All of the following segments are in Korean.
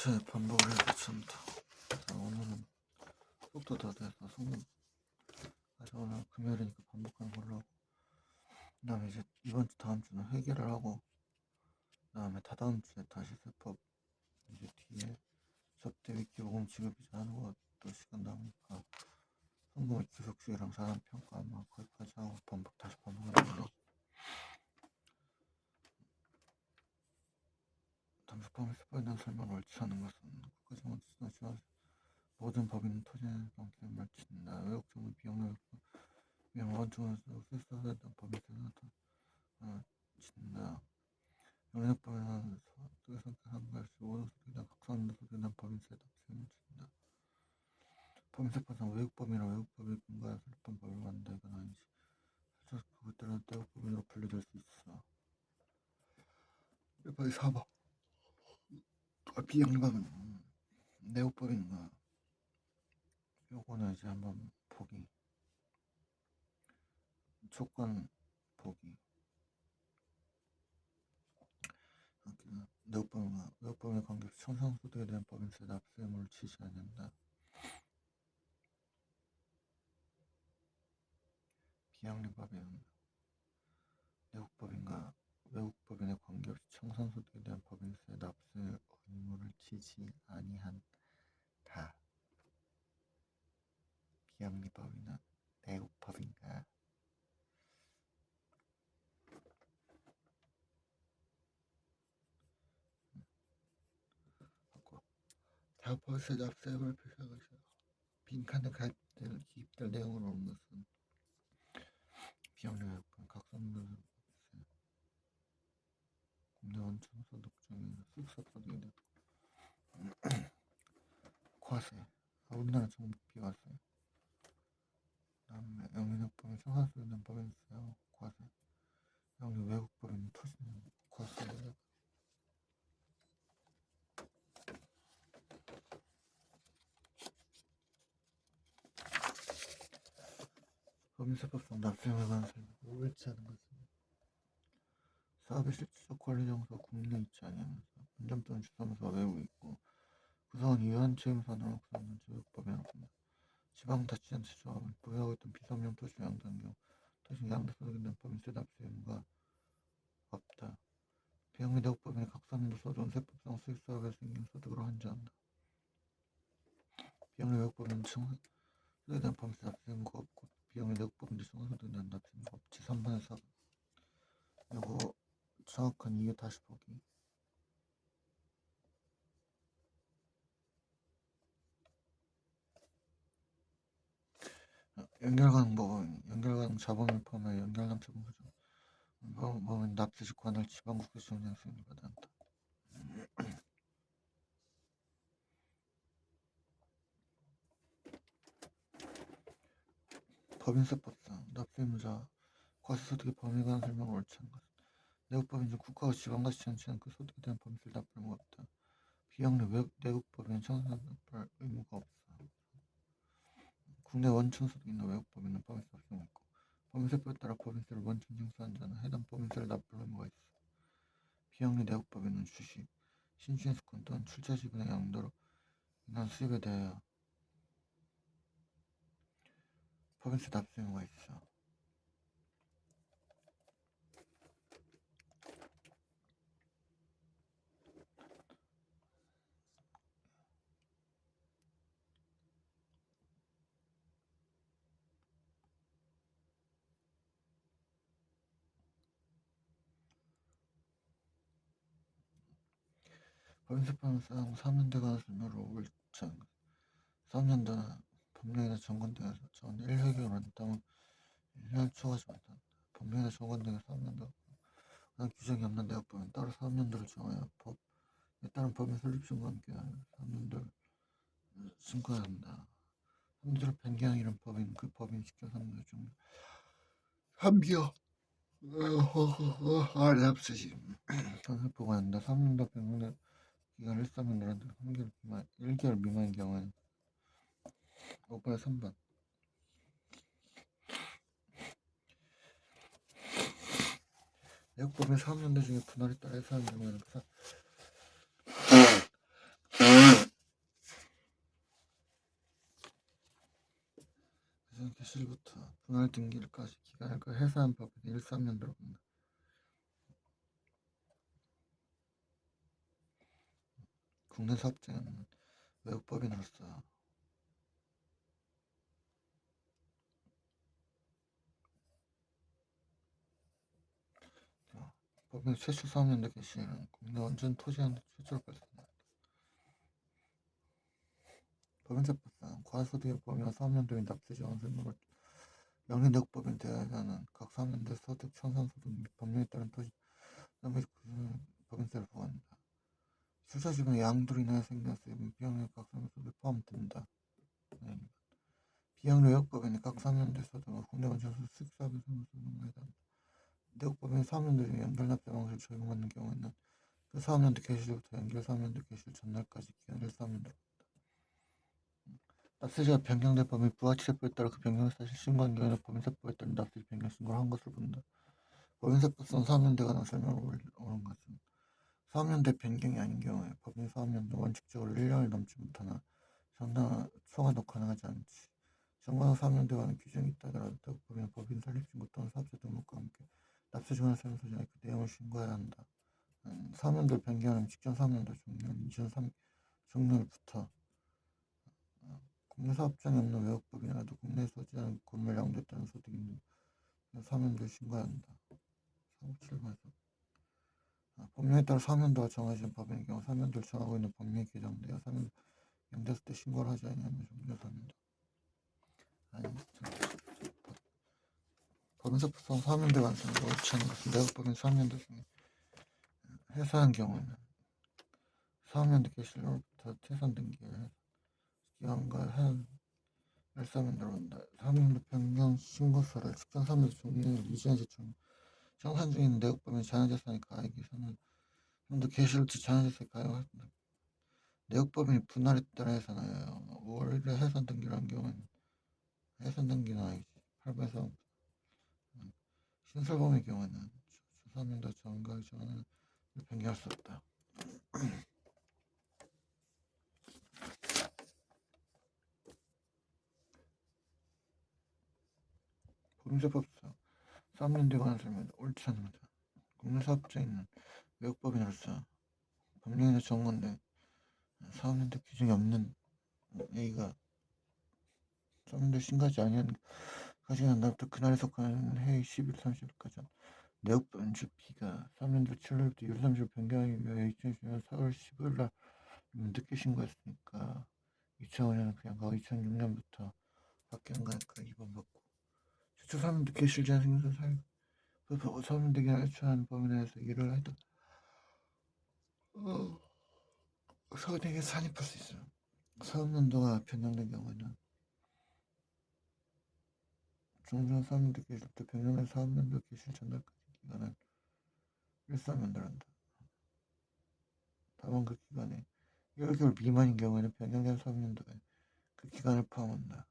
일주일째 반복을 해서 귀찮다. 오늘은 수업도 다 돼서 수능 아직 오늘 금요일이니까 반복하는 걸로 하고, 그 다음에 이제 이번 주 다음 주는 회계를 하고, 그 다음에 다다음 주에 다시 세법 이제 뒤에 접대 위키 보험 지급 이제 하는 것도 시간 남으니까 성공의 기속식이랑 사람 평가 아마 거기까지 하고 다시 반복하는 걸로. 담수법의 세법에 대한 설명을 옳지 않은 것은 끝까지만 지나치면 모든 법인은 토지의 방침을 마친다. 외국 정부 비용을 원청에서 실수하다 법인세가 나타진다. 영역법에는 소득의 선택한 것이 모든 소득이나 각성인도 소득이나 법인세에 납세를 준다. 법인세법상 외국법이나 외국법에 근거하여 설립한 법을 만든다. 이건 아니지. 실제로 그것들은 내국법인으로 분류될 수 있어. 1번이 4번. 비영리법은 내국법인가? 요거는 이제 한번 보기. 조건 보기. 내국법인과 외국법인의 관계에서 청산소득에 대한 법인세 납세 의무를 지시해야 된다. 비영리법은 내국법인과 외국법인의 관계없이 청산소득에 대한 법인세 납세 의무를 지시 아니한다. 비영리법인은 내국법인가? 대법세 납세 의무를 표시한 것이다. 빈칸에 기입될 내용을 옮은 것은 비영리법인 각성소득 국내 원천소득 중에 수입소득이다. 과세, 우리나라 정부 비과세. 그다음에 영리법인 청산소득에 대한 법인세하고 과세. 영리 외국법인 토지는 과세를. 법인세법상 납세에 관한 설명을 옳지 않은 것은 사업의 실질적 관리 장소가 국내에 있지 아니하면서 분점 또는 주사무소가 외국에 있고 구성원 이완 책임사업으로 구성된 외국법인이라고 한다. 지방자치단체 조합은 보유하고 있던 비섬유형 토지를 양도한 경우 토지 양도소득에 대한 법인세 납세 의무가 없다. 비영리 내국법인의 각선인도 소득은 세법상 수익사업에서 생긴 소득으로 한정한다. 비영리 외국법인은 청산소득에 대한 법인세 납세 의무가 없고 비영리 내국법인도 청산소득에 대한 납세 의무가 없지. 3번에 4번. 이거 정확한 이유 다시 보기. 연결가능 법은 연결가능 자본을 포함해 연결가능 자본 구조 법은 납세직 관할 지방국세청장 수행을 받아야 한다. 법인세법상 납세의무자 과세소득의 범위에 관한 설명을 옳지 않은 것은 내국법인 중 국가와 지방자치단체는 그 소득에 대한 법인세를 납부할 의무가 없다. 비영리 내국법인은 청산소득 납부할 의무가 없어. 국내 원천소득이나 외국법인은 법인세 납부 의무가 있고 법인세법에 따라 법인세를 원천 징수한 자는 해당 법인세를 납부할 의무가 있어. 비영리 내국법인은 주식, 신주인수권 또는 출자지분의 양도로 인한 수입에 대하여 법인세 납세 의무가 있어. 법인세법상 사업연대관한 설명을 옳지 않은 것. 사업연대는 법령이나 정관등에서 전 1회계로 따면 1년 초과하지 못한다. 법령이나 정관등의 사업연대가 그런 규정이 없는 내국법은 따로 사업연도를 정하여 법에 따른 법인 설립신고와 함께 사업연도를 신고해야 한다. 사업연도를 변경한 이런 법인 그 법인 시켜 사업연도 중 합격 납세지 선세포가 한다. 사업연도 변경된 기간 1~3년이라도 1개월 미만인 경우에는 5번에 3번. 내국법인 사업연대 중에 분할에 따라 해소하는 경우에는 개실부터 분할 등기일까지 기간을 해산한 법은 13년도로 본다. 국내 사업자는 외국법인으로서 법인 최초 사업연대 개시에는 국내 원전 토지한 최초로 발생한다. 법인세법상 과소득의 범위와 사업연도인 납세지원 설명을 명의내국법인 대하에는 각 사업연대 소득, 청산소득 및 법령에 따른 토지 및 법인세를 부과한다. 출자지분의 양도로 인하여 생긴 세금은 비용의 각 사업연대 포함된다. 비용료 외국법인의 각 사업연대 소득은 국내 원전 수익사업의 소득에 해당한다. 내국법인 사업연대 중에 연결납세 방식을 적용받는 경우에는 그 사업연대 개시일부터 연결 사업연대 개시일 전날까지 기간 1사업연도 납세자가 변경된 법인 부가치세법에 따라 그 변경을 사실 신고한 경우에는 법인세법에 따른 납세자 변경 신고를 한 것으로 본다. 법인세법상 사업연대에 관한 설명을 옳은 것은 사업연대 변경이 아닌 경우에 법인 사업연대 원칙적으로 1년을 넘지 못하나 초과도 가능하지 않지. 정관상 사업연대에 관한 규정이 있다 하더라도 대부분은 법인 설립신고 또는 사업자 등록과 함께 납세증을 설명서장에 그 내용을 신고해야 한다. 사업연도를 변경하면 직전 사업연도 종료는 이전 종료일부터 국내 사업장이 없는 외국법인이라도 국내에 소지하는 건물 양도에 따른 소득이 있는 사업연도를 신고해야 한다. 사고 7번에서 법령에 따라 사업연도가 정해진 법인의 경우 사업연도를 정하고 있는 법령이 개정되어 사업연도 연대했을 때 신고를 하지 않으면 종료 사업연도 법인세법상 사업연대 완성도 옳지 않은 것은 내국법인 사업연도 중에 해사한 경우에는 사업연대 개시일로부터 퇴산 등기를 기간과 한 1사업연도로 본다. 사업연도 변경 신고서를 직전 사업연도 종료일 이전에 제출 정산 중인 내국법인 자연재산의 가액에서는 연도 개시일부터 자연재산의 가액을 한다. 내국법인이 분할에 따라 해산하여 5월 1일 해산 등기를 한 경우에는 해산 등기는 아니지. 8번에서 신설범의 경우에는 사업연도 정가의 전환을 변경할 수 없다. 법인세법상 사업연대에 관한 설명은 옳지 않습니다. 국내 사업자에는 외국법인으로서 법령에서 정건된 사업연대 규정이 없는 A가 사업연대 신고하지 아니한 가시는 날부터 그날에 속하는 해의 10일, 30일까지 내국법인 주 B가 사업연도 7월부터 6월 30일 변경하기 위하여 2020년 4월 15일 날 늦게 신고했으니까 2005년은 그냥 가고 2006년부터 바뀌는 거니까 2번 받고 최초 사업연도 개시일 제한 생겨서 사업연대 기간을 애초한 범위 내에서 일을 해도 사업연대에 산입할 수 있어요. 사업연도가 변경된 경우에는 종전 사업연도 개시일부터 변경된 사업연도 개시일 전날까지 기간을 1사업연도를 한다. 다만 그 기간에 1개월 미만인 경우에는 변경된 사업연도에 그 기간을 포함한다.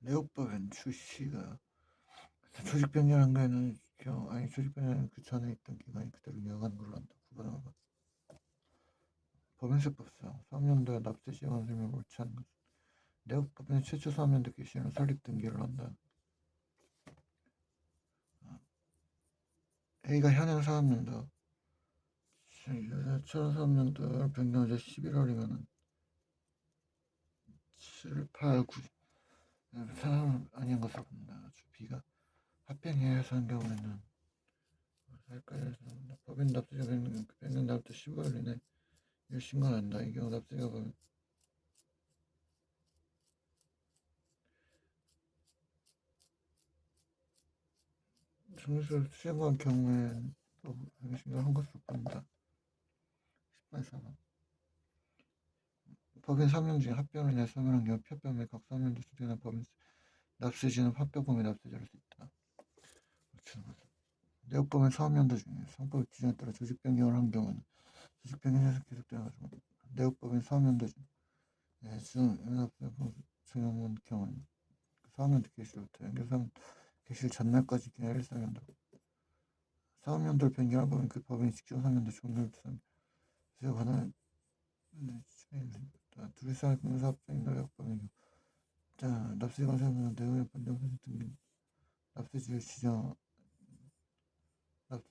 내국법인 출시가 조직 변경한 거에는 조직 변경은 그 전에 있던 기간이 그대로 이어가는 걸로 한다. 9번에 법인세법상 사업연도에 납세 지원 설명을 옳지 않은 것은 내국법인의 최초 사업연도 개시일은 설립 등기를 한다. A가 현행 사업연도 첫 사업연도를 변경하자 11월이면은 7, 8, 9 사람 아닌 것으로 본다. B가 합병해서 한 경우에는 법인 납세자 변경 날부터 15일 이내 일 신고한다. 이 경우 납세자 법인 정수를 수행한 경우에 또 신고한 것으로 본다. 10번 4번 법인 3명 중에 합병을 인해 소멸한 경우 협병 및 각 3명도 수행한 법인 납세지는 합병범위 납세자일 수 있다. 내국법인 사업연도 중에 상법 규정에 따라 조직 변경을 한 경우는 조직 변경에서 계속되는 가지고 내국법인 사업연도 중 연합사업 적용한 경우는 사업연도 개시일부터 연결사업 개시일 전날까지 기한 1사업연도 사업연도를 변경한 법인 그 법인이 직전 사업연도 종료일부터 관한 둘이 사이 공사업자인 노력법이고 자 납세지 관세는 내용의 판정선 등기 납세지를 지정 납,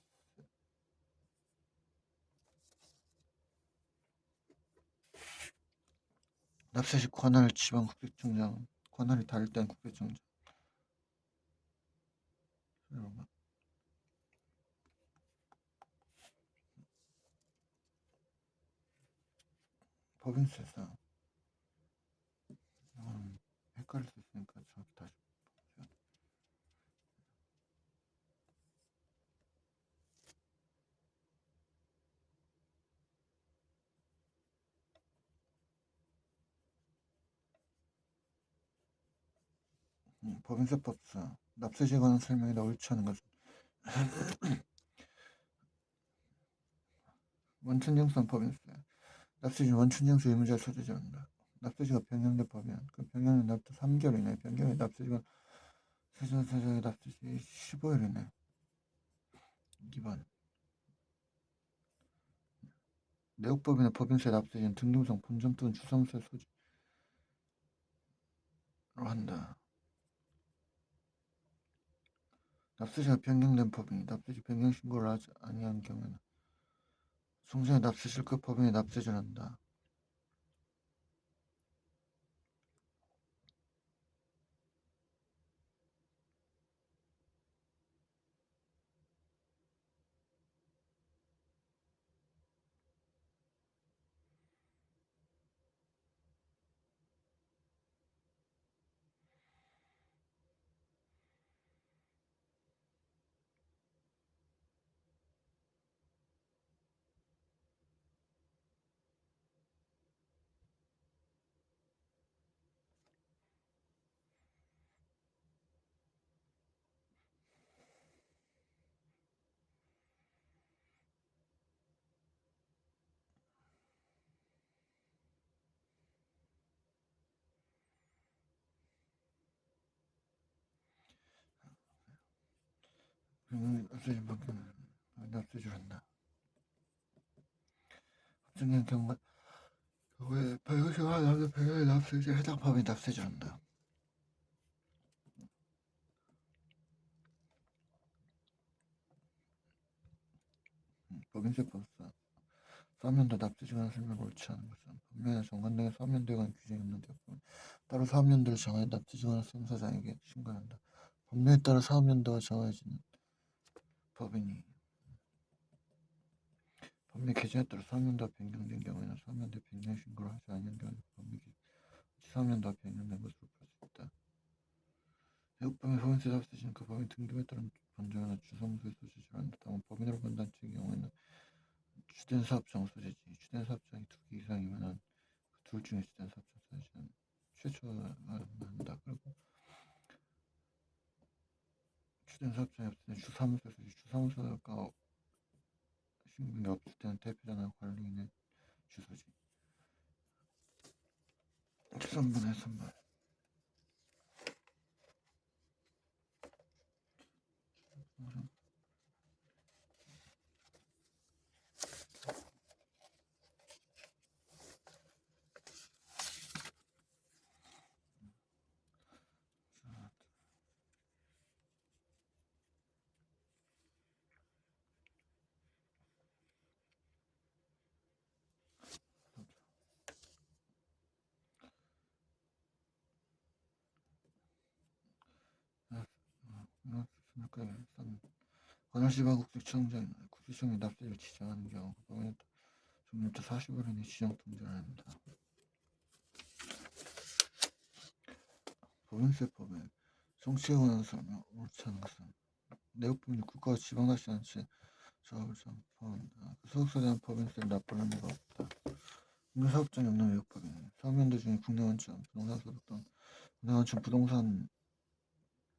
납세지 관할 지방 국세청장 관할이 다를 땐 국세청장 법인세상 헷갈릴 수 있으니까 정확히 다시 보죠. 법인세법상 납세지에 관한 설명이나 옳지 않은 것은 원천징수한 법인세 납세지 원천징수 의무자를 소재지한다. 납세지가 변경된 법이면 그 변경된 납부 3개월 이내 변경된 납세지가 세전세자의 납세지 15일 이내 2번 내역법인의 법인세 납세지는 등기부상 본점 또는 주사무소에 소지로 한다. 납세지가 변경된 법인이 납세지 변경 신고를 하지 아니한 경우에는 송전의 납세지를 그 법인에 납세지를 한다. 납세지 변경 납세지를 한다. 합정된 경우에 배우시가 나는 배우의 납세지 해당 법인이 납세지를 한다. 법인세법상 사업연도 납세지 관한 설명을 옳지 않은 것은 법령에 정관되게 사업연도에 관한 규정이 없는 경우 따로 사업연도를 정하여 납세지 관한 세무사장에게 신고한다. 법령에 따라 사업연도가 정해지는 법인이 법령 개정에 따라 사업연도가 변경된 경우에는 사업연도 변경 신고를 하지 않은 경우에는 법령 사업연도가 변경된 것으로 볼 수 있다. 외국법인 법인세 납세지는 그 법인 등기부에 따른 본점이나 주사무소에 소지를 한다. 다만 법인으로 본 단체의 경우에는 주된 사업장 소재지 주된 사업장이 2개 이상이면 그 둘 중에 주된 사업장 소재지는 최초가 한다. 그리고 주된 사업장이 없을 때는 주사무소 소지 주사무소가 신분이 없을 때는 대표자나 관리인의 주소지. 13번에 3번 관할지방국세청장이 국세청이 납세를 지정하는 경우 법인에 종료부터 40일 이내 지정 통지를 합니다. 법인세법에 정치에 관한 설명 옳지 않은 것은 내역법인이 국가와 지방자치단체 사업을 포함한다. 그 소속사에 대한 법인세를 납부할 의무가 없다. 공개사업장이 없는 외국법인 사업연도 중에 국내원천, 부동산 소득 등 국내원천, 부동산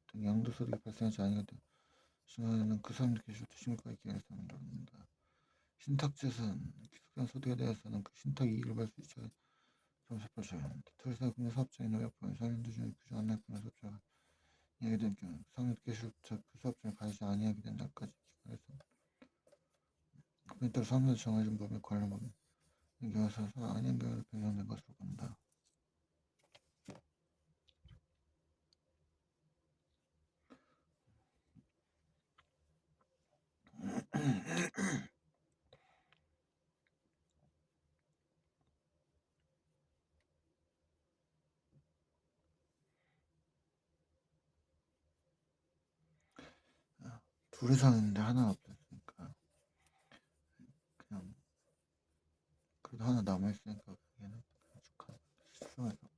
등 양도소득이 발생하지 아니하되 시간에는 그 사람들 계실때 신고가 있게 해서 만들어낸다. 신탁재산, 기속한 소득에 대해서는 그 신탁 이익을 받을 수 있어 점수표를 적용한다. 특별사 국내 사업장이나 외국법인 사업연도 중에 규정 안내 국내 사업자가 이야기된 경우 사업연도 계실때 그 사업장을 가지지 아니하게 된 날까지 기간에서 그에 따라 사업연도 정해진 법에 관련 법인 경우에서 아닌 경우를 변경된 것으로 본다. 둘이서 있는데 하나 없었으니까 그냥 그래도 하나 남아있으니까 그게는 축하 실수해서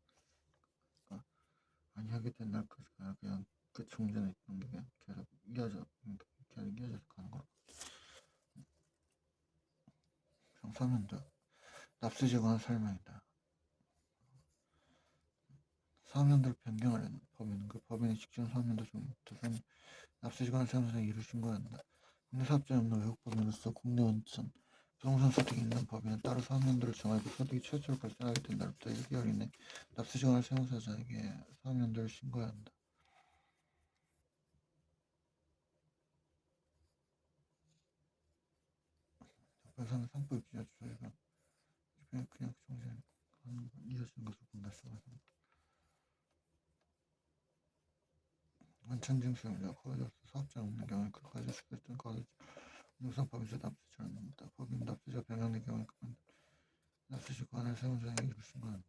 안 하게 된 날까지 그냥 그 중전에 있던 게 그냥 계속 이어져서 가는 거라. 상사면도 납치지거나 설명이다. 사면들을 변경하려는 법인은 그 법인의 직전 사면도 중부터 납치지거나 세무서에 이루신 거란다. 국내 사업자에 없는 외국 법인으로서 국내 원천 부동산 소득이 있는 법인은 따로 사면들을 정하고 소득이 최초로 발생하게 된 날부터 1개월 이내 납치지거나 세무사장에게 사면들을 신고해야 한다. 옆에서는 상법 기자 주소가 그냥 정신 이어지는 것을 본다. 원천 증수입니다. 거래자로서 사업자가 없는 경우에 그까지 수익했던 거래자 영상법에서 납치지 않는다. 법인 납치자 변경된 경우에 그만 납치지 관할 세무장에 이루 신고한다.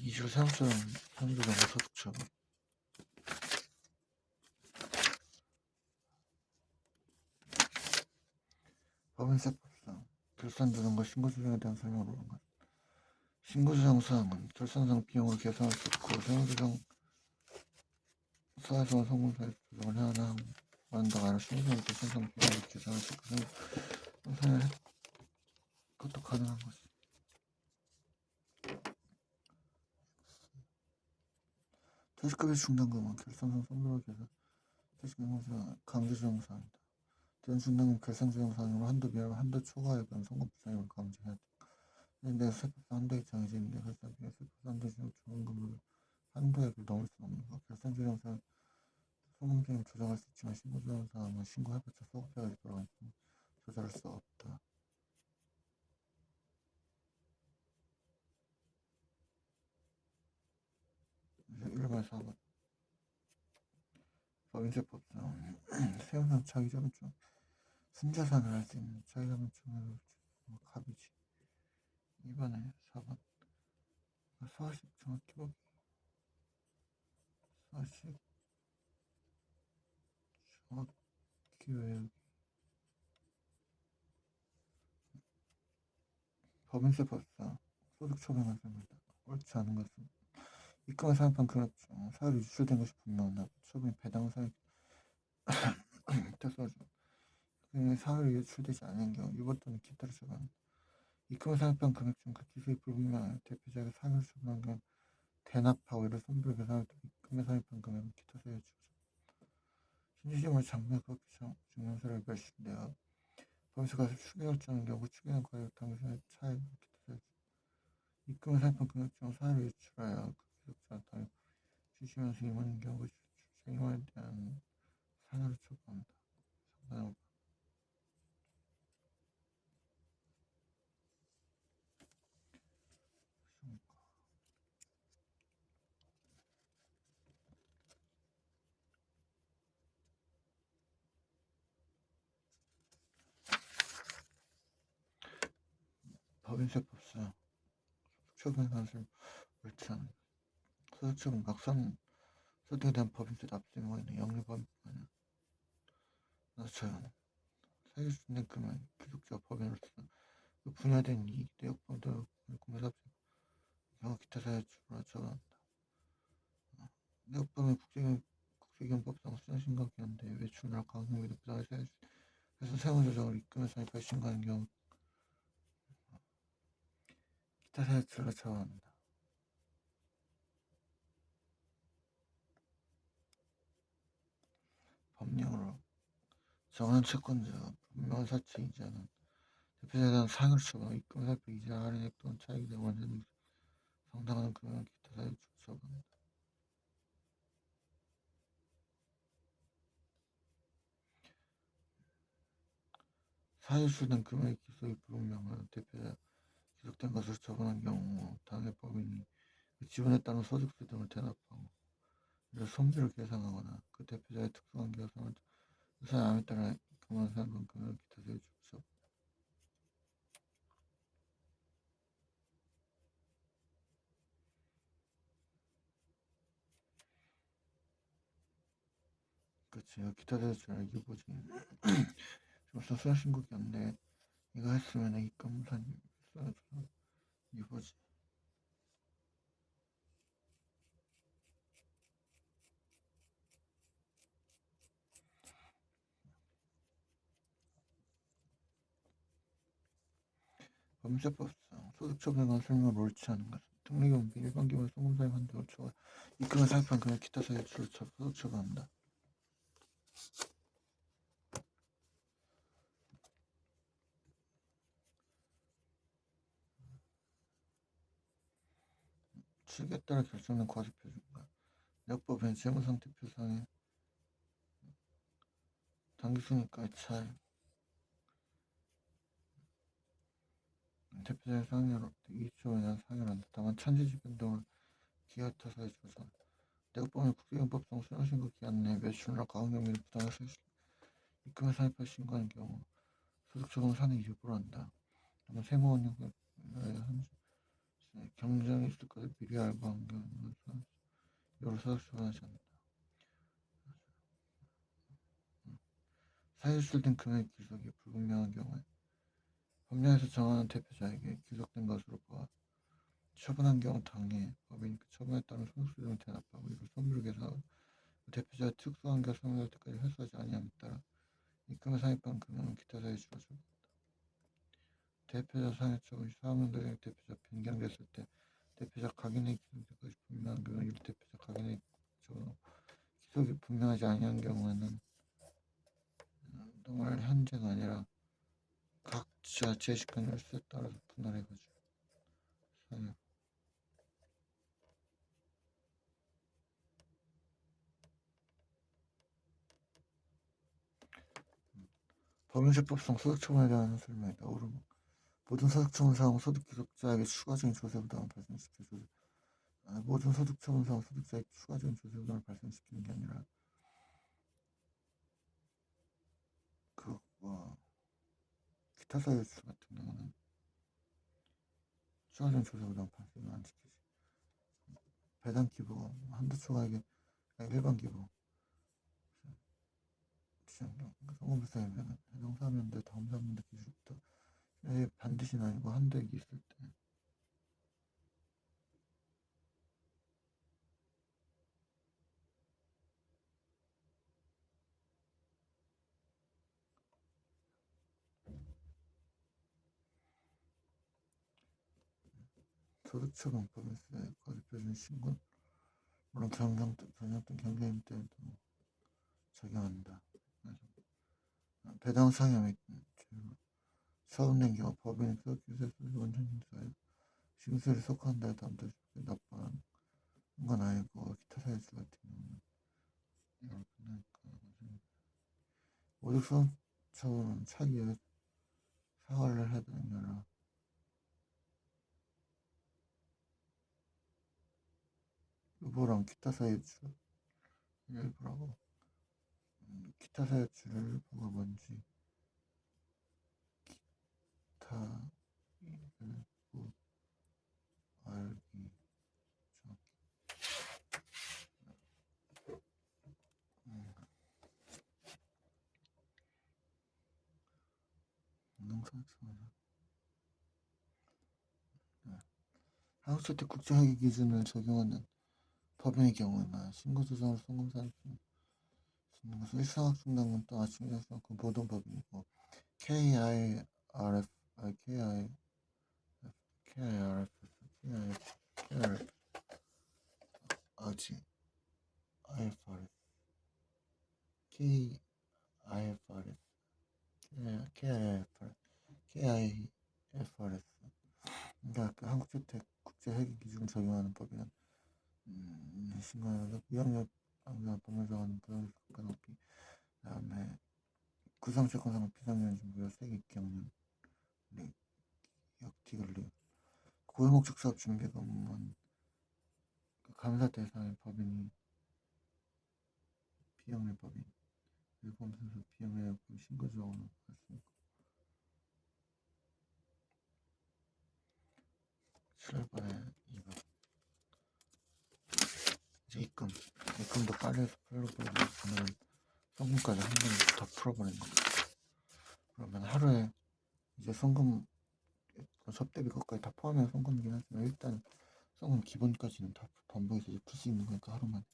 이주 사무소는 사무소장 소득처분 법인세법상 결산조정과 신고조정에 대한 설명을 보는 것. 신고조정 사항은 결산상 비용을 계산할 수 있고 세무조정 사회성을 성공사에서 조정을 해야 한다가 아니라 신고조정 결산상 비용을 계산할 수 있고 세무조정을 그것도 가능한 것이. 퇴직급여 중단금은 결산상 선불을 계산 퇴직금은 강제조정사항이다. 대연 중단금 결산조정사항으로 한도 미하면 한도 초과에 관한 선고 불상임을 감지해야 돼. 근데 세법상 한도액 정해지는데 결산비가 세법상 한도 조정금을 한도액을 넘을 수 없는 것. 결산조정사항 소금비용을 조정할 수 있지만 신고조정사항은 신고해봤자 소급비까지 돌아가니까 조절할 수 없다. 일반 사고 법인세법상 세우는 자기자본 중 순자산을 할 수 있는 자기자본 중으로 갑이지. 2번에 4번 서식 정확히 보기 서식 정확히 외우기 법인세법상 소득처분을 합니다. 옳지 않은 것은 입금을 사용한 그렇죠. 사유로 유출된 것이 분명하다. 처분이 배당 사유 뜻서죠. 사유로 유출되지 않은 경우 유보 또는 기타를 처분. 입금을 사용한 금액 중 그 기술이 불분명하여 대표자가 사유를 처분한 경우 대납하고 이를 선불 계산할 때 입금에 사용한 금액은 기타 사유를 주죠. 신시점을 장면 그렇게 증명서를 발신되어 법인세가 추계를 정한 경우 추계는 과연 당신의 차액 기타 사유 입금을 사용한 금액 중 사유를 유출하여 그 기록자 따위 주시면서 임하는 경우 책임에 대한 상여를 초과한다. 상당히 법인세법상 소득처분에 관한 옳지 않은 소득처분 막상 소득에 대한 법인세 납부된 경우에는 영리법인뿐 아니라 나처럼 사유 수준된 금액 기록자 법인으로서 그 분야된 이익 내역보다 공매납 경우 기타 사유 추가로 처분한다. 내역법은 국제기업법상 수정신고하긴 한데 외출이나 강행비도 부당한 그래서 세무조정을 입금해서 발신가는 경우 기타 사유 추가로 처분한다. 법령으로 정한 채권자가 분명한 사치 이자는 대표자에 대한 상여를 처분, 입금 살펴 이자 할인액 또는 차익에 대한 완전 상당한 금액 기타 사유 처분한다. 사유 수된 금액 기소의 불분명하여 대표자 기속된 것으로 처분한 경우 당해 법인이 그 지분에 따른 소득세 등을 대납하고 이를 손비를 계상하거나 그 대표자의 특수한 계산을 사람에 따라 그만 상관 금액 기타 사유 처분. 그치. 기타 대출 이게 뭐지? 벌써 수강신고기였는데 이거 했으면 입금산 써줘서 이게 뭐지? 범죄법상 소득처분에 설명을 옳지 않은 것은 등록금 일반 기본 송금사의 환대로 초과 입금을 살펴한 금액 기타 사유를 소득처분한다. 취득에 따라 결정된 과세표준과 내역법엔 재무상태표상의 당기순이가의 차이 대표자의 상여로 2조 이하 상여한다. 다만 천지지 변동을 기하타 사유 조사 내역법은 국제연법상 수령신고 기한 내 매출이나 가공경비를 부당해서 입금에 사입할 신고하는 경우 소득처분 산의 일부를 한다. 다만 세무원령의 경쟁이 있을 것을 미리 알고 한 경우는 여러 소득처분하지 않는다. 사유 출된 금액 기록이 불분명한 경우에 법령에서 정하는 대표자에게 기록된 것으로 보아 처분한 경우 당해 법인이 그 처분에 따른 소득세 등을 대납하고 이를 선불 계산하고 대표자의 특수한계 성립할 때까지 회수하지 아니함에 따라 입금에 사입한 금액은 기타 사유에 줄어들다. 대표자 상해 처분 시 사업용 대상 대표자 변경됐을 때 대표자 각인의 기록까지 분명한 경우 이를 대표자 각인의 기록이 분명하지 아니한 경우에는 동월 현재가 아니라 각자 제시권 일수에 따라서 분할해가지고 사유 법인세법상 소득처분에 대한 설명이다. 오름 모든 소득처분 사항은 소득기록자에게 추가적인 조세 부담을 발생시켜서 모든 소득처분 사항은 소득자에게 추가적인 조세 부담을 발생시키는 게 아니라 기타 사유수 같은 경우는 추가적인 조세 부담 발생을 안 시키지. 배당 기부 한두 초과액의 일반 기부 성공비사이면 해당 사면대 다음 사면대 기준부터 반드시는 아니고 한도 액이 있을 때 소득처분법에서의 거듭표준 신고 물론 전형된 경제임 때에도 적용한다. 배당 상여 및 처음 낸 경우 법인이 소득기세를 원천징수하여 징수를 속한다에 담당자에게 납부한 건 아니고 기타 사유수 같은 경우는 이걸 끝나니까 모두 소득처분은 차기에 사과를 해야 되는 게 아니라 유보랑 기타 사유주 일부라고 기타 사유주를 일부가 뭔지 기타 일부 알기 한국주택 국제회계 기준을 적용하는 법인의 경우에는 신고조정으로 송금사를 쓰는 것은 일상학생당은 또 아침 일상학교 모든 법인이고 KIRF, KIRF, KIRF, KIRF, 아지 IFRS, KIFRS, KIFRS. 그러니까 그 한국주택 국제회계 기준을 적용하는 법인은 신고하면서 위험력 방지와 법률 정하는 부당한 국가 높이 그다음에 구성채권상의 비상연지 무효 세액 경륜 역티글리 고유목적 사업 준비금은 감사 대상의 법인이 비영리 법인 일본 순서 비영리 신고조항을 했습니다. 7번에 2번 이제 입금도 빨리 해서 풀로 보여주고 오늘은 송금까지 한 번에 다 풀어버린 거죠. 그러면 하루에 이제 송금 접대비 것까지 다 포함해서 송금이긴 하지만 일단 송금 기본까지는 다 반복해서 이제 풀 수 있는 거니까 하루만